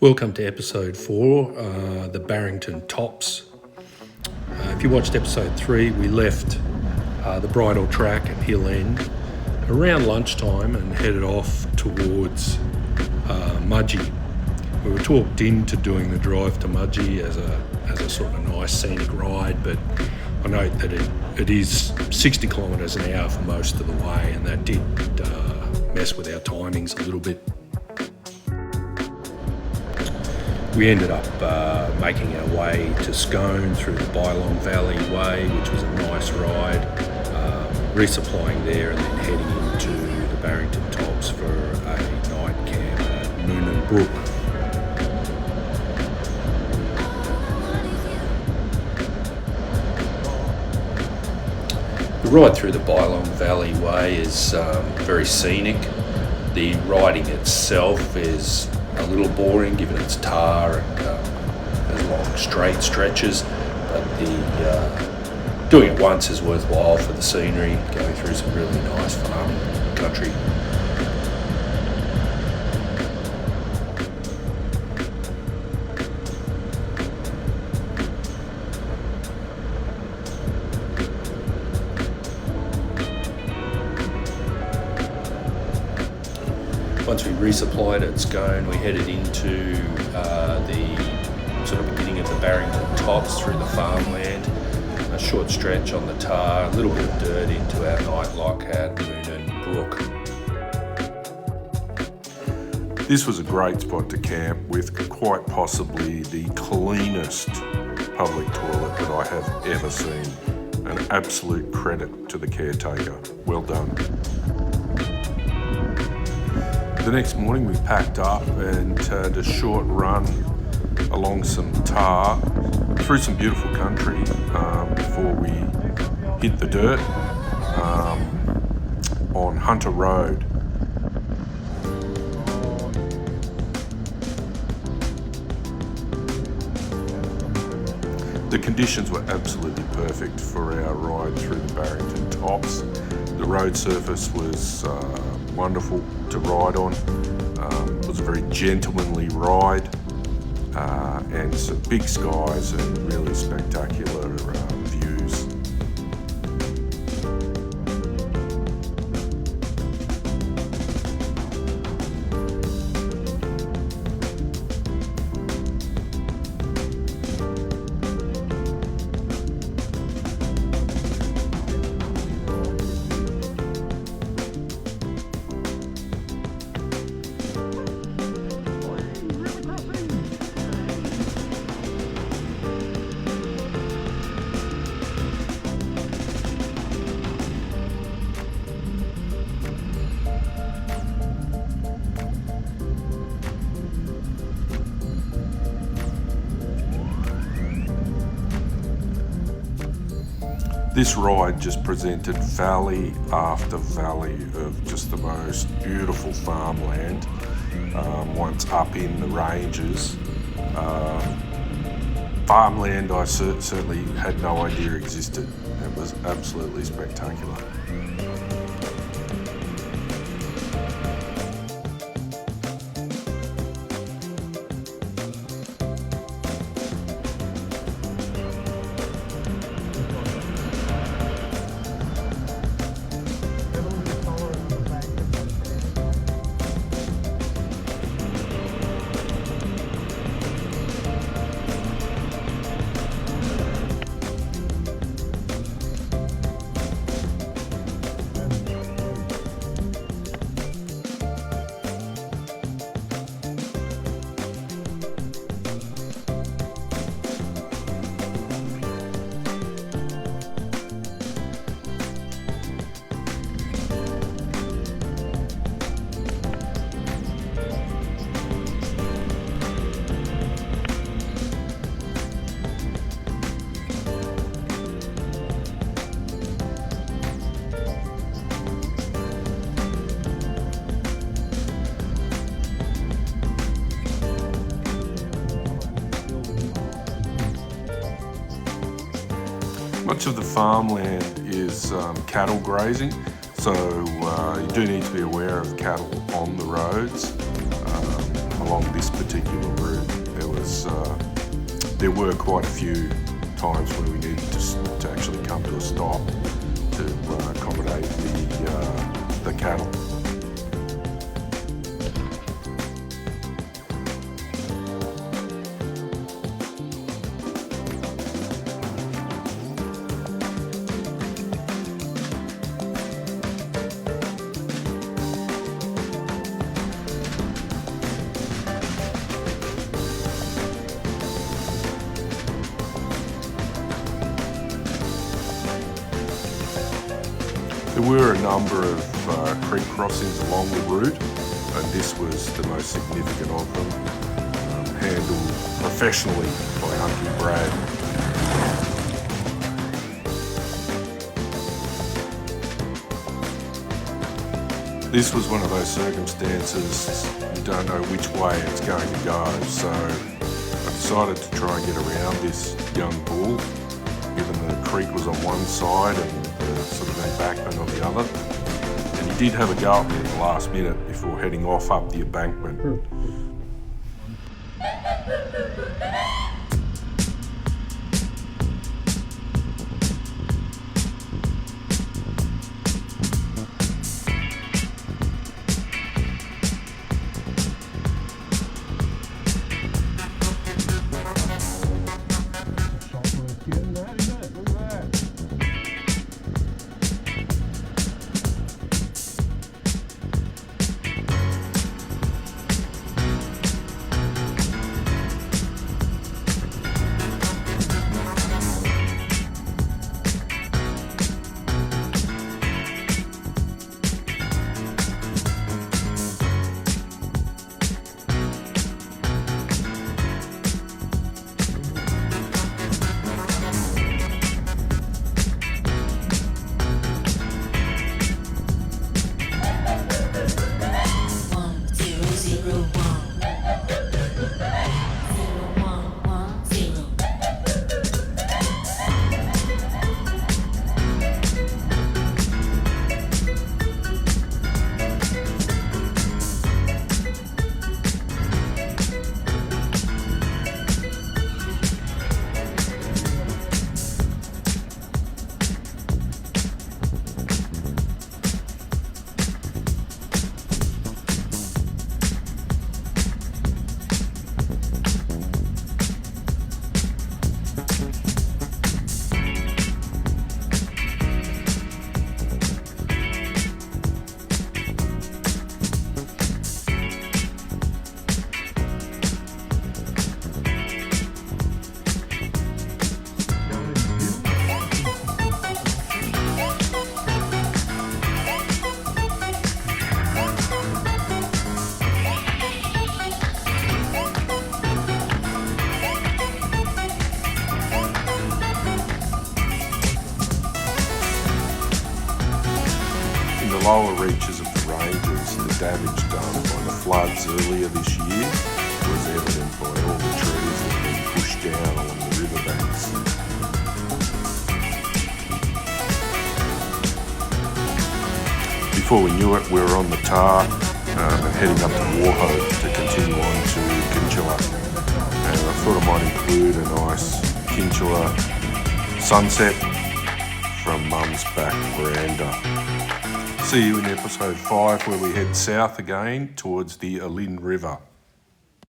Welcome to episode 4, the Barrington Tops. If you watched episode 3, we left the bridle track at Hill End around lunchtime and headed off towards Mudgee. We were talked into doing the drive to Mudgee as a sort of a nice scenic ride, but I note that it is 60 kilometres an hour for most of the way, and that did mess with our timings a little bit. We ended up making our way to Scone through the Bylong Valley Way, which was a nice ride, resupplying there and then heading into the Barrington Tops for a night camp at Moonan Brook. The ride through the Bylong Valley Way is very scenic. The riding itself is a little boring given its tar and has long straight stretches, but doing it once is worthwhile for the scenery, going through some really nice farming country. Once we resupplied at Scone, we headed into the sort of beginning of the Barrington Tops through the farmland, a short stretch on the tar, a little bit of dirt into our night lock at Moonan Brook. This was a great spot to camp with quite possibly the cleanest public toilet that I have ever seen. An absolute credit to the caretaker. Well done. The next morning we packed up and had a short run along some tar through some beautiful country before we hit the dirt on Hunter Road. The conditions were absolutely perfect for our ride through the Barrington Tops. The road surface was wonderful to ride on. It was a very gentlemanly ride and some big skies and really spectacular views. This ride just presented valley after valley of just the most beautiful farmland once up in the ranges. Farmland I certainly had no idea existed. It was absolutely spectacular. Much of the farmland is cattle grazing, so you do need to be aware of cattle on the roads. A along this particular route. There were quite a few times when we needed to actually come to a stop to accommodate the cattle. There were a number of creek crossings along the route, and this was the most significant of them, handled professionally by Uncle Brad. This was one of those circumstances you don't know which way it's going to go, so I decided to try and get around this young bull, given the creek was on one side and the sort of embankment on the other. And he did have a go at me in the last minute before heading off up the embankment. Lower reaches of the ranges, the damage done by the floods earlier this year was evident by all the trees that had been pushed down along the riverbanks. Before we knew it, we were on the tar and heading up to Warhoe to continue on to Kinchilla. And I thought I might include a nice Kinchilla sunset from Mum's back veranda. See you in episode 5, where we head south again towards the Alin River.